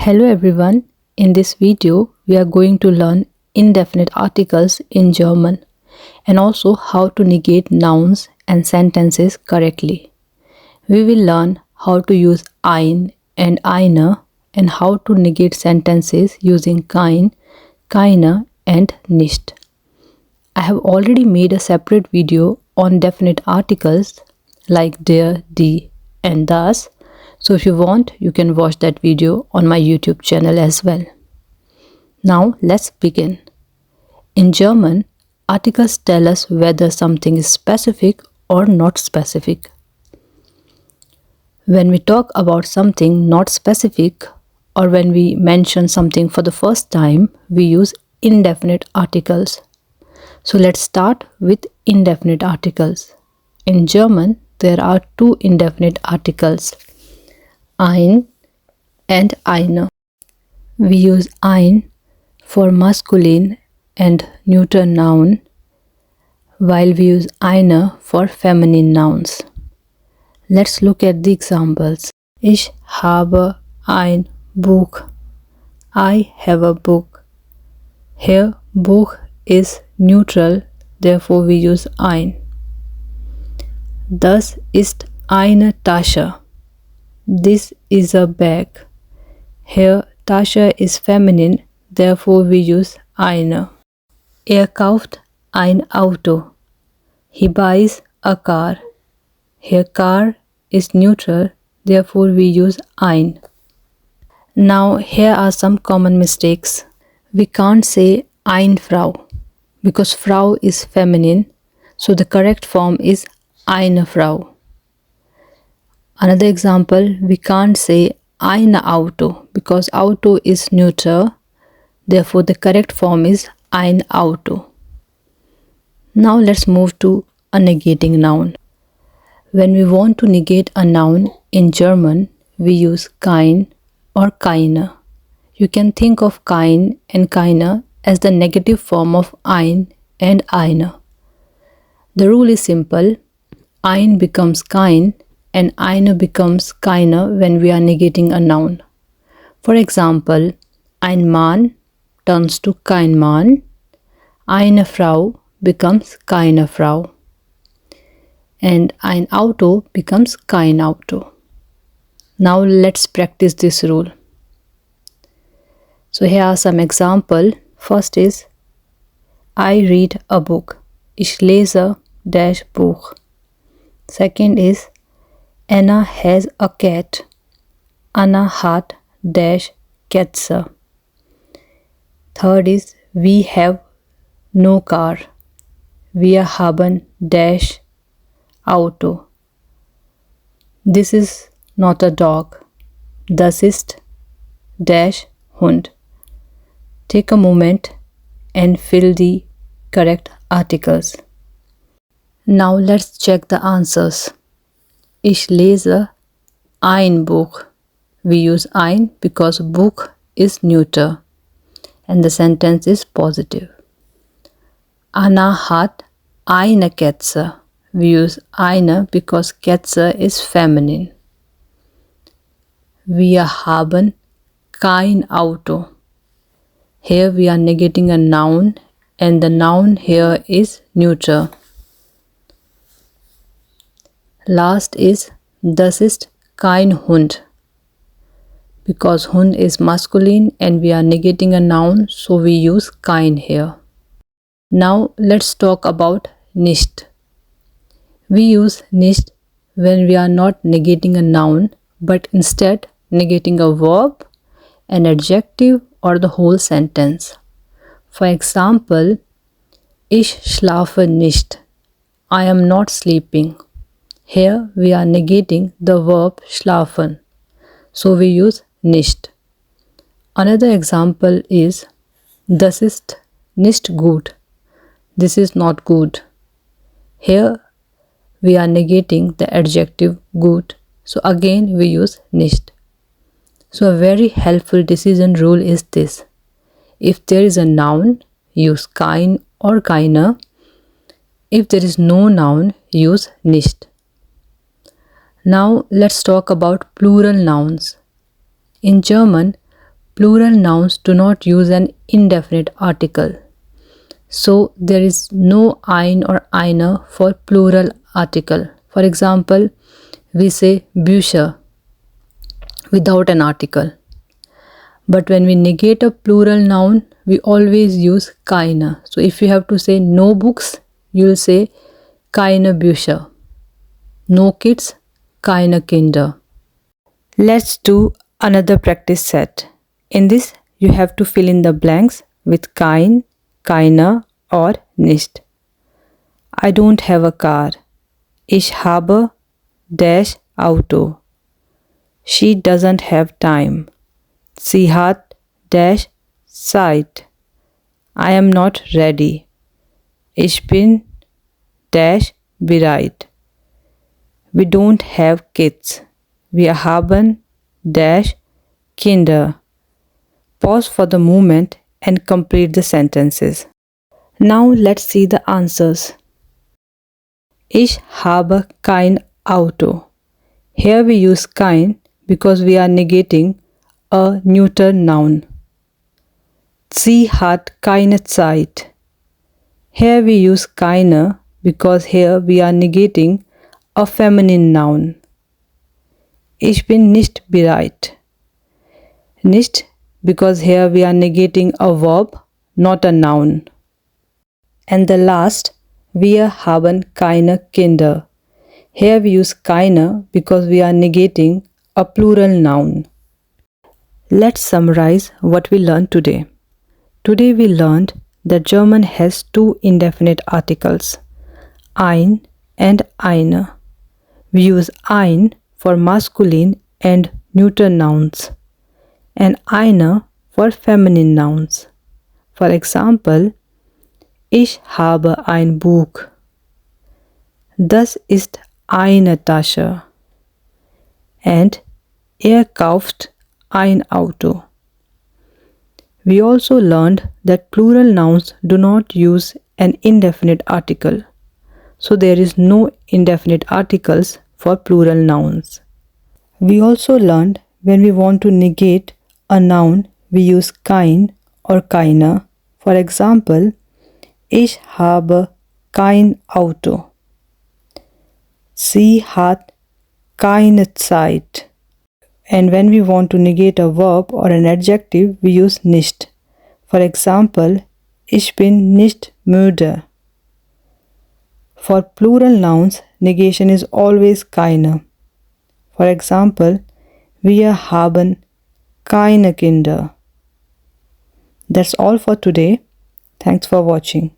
Hello everyone, in this video we are going to learn indefinite articles in German and also how to negate nouns and sentences correctly. We will learn how to use ein and eine and how to negate sentences using kein, keine and nicht. I have already made a separate video on definite articles like der, die and das. So if you want, you can watch that video on my YouTube channel as well. Now let's begin. In German, articles tell us whether something is specific or not specific. When we talk about something not specific or when we mention something for the first time, we use indefinite articles. So let's start with indefinite articles. In German, there are two indefinite articles, ein and eine. We use ein for masculine and neuter noun, while we use eine for feminine nouns. Let's look at the examples. Ich habe ein Buch. I have a book. Here, Buch is neutral, therefore we use ein. Das ist eine Tasche. This is a bag. Here, Tasche is feminine, therefore we use eine. Kauft ein Auto. He buys a car. Here, car is neutral, therefore we use ein. Now, here are some common mistakes. We can't say eine Frau because Frau is feminine, so the correct form is eine Frau. Another example, we can't say ein Auto because Auto is neuter, therefore the correct form is ein Auto. Now let's move to a negating noun. When we want to negate a noun in German, we use kein or keine. You can think of kein and keine as the negative form of ein and eine. The rule is simple. Ein becomes kein and eine becomes keine when we are negating a noun. For example, ein Mann turns to kein Mann, eine Frau becomes keine Frau, and ein Auto becomes kein Auto. Now let's practice this rule. So here are some examples. First is, I read a book. Ich lese dash Buch. Second is, Anna has a cat. Anna hat dash Katze. Third is, we have no car. Wir haben dash Auto. This is not a dog. Das ist dash Hund. Take a moment and fill the correct articles. Now let's check the answers. Ich lese ein Buch. We use ein because Buch is neuter and the sentence is positive. Anna hat eine Katze. We use eine because Katze is feminine. Wir haben kein Auto. Here we are negating a noun and the noun here is neuter. Last is, das ist kein Hund. Because Hund is masculine and we are negating a noun, so we use kein here. Now let's talk about nicht. We use nicht when we are not negating a noun, but instead negating a verb, an adjective or the whole sentence. For example, ich schlafe nicht. I am not sleeping. Here we are negating the verb schlafen, so we use nicht. Another example is, das ist nicht gut. This is not good. Here we are negating the adjective gut, so again we use nicht. So a very helpful decision rule is this. If there is a noun, use kein or keine. If there is no noun, use nicht. Now let's talk about plural nouns. In German, plural nouns do not use an indefinite article. So there is no ein or eine for plural article. For example, we say Bücher without an article. But when we negate a plural noun, we always use keine. So if you have to say no books, you will say keine Bücher. No kids, keine Kinder. Let's do another practice set. In this, you have to fill in the blanks with kein, keine or nicht. I don't have a car. Ich habe dash Auto. She doesn't have time. Sie hat dash Zeit. I am not ready. Ich bin dash bereit. We don't have kids. Wir haben dash Kinder. Pause for the moment and complete the sentences. Now let's see the answers. Ich habe kein Auto. Here we use kein because we are negating a neuter noun. Sie hat keine Zeit. Here we use keine because here we are negating a feminine noun. Ich bin nicht bereit. Nicht because here we are negating a verb, not a noun. And the last, wir haben keine Kinder. Here we use keine because we are negating a plural noun. Let's summarize what we learned today. Today we learned that German has two indefinite articles, ein and eine. We use ein for masculine and neuter nouns and eine for feminine nouns. For example, ich habe ein Buch. Das ist eine Tasche. And kauft ein Auto. We also learned that plural nouns do not use an indefinite article. So there is no indefinite articles for plural nouns. We also learned when we want to negate a noun, we use kein or keine. For example, ich habe kein Auto. Sie hat keine Zeit. And when we want to negate a verb or an adjective, we use nicht. For example, ich bin nicht müde. For plural nouns, negation is always keine. For example, wir haben keine Kinder. That's all for today. Thanks for watching.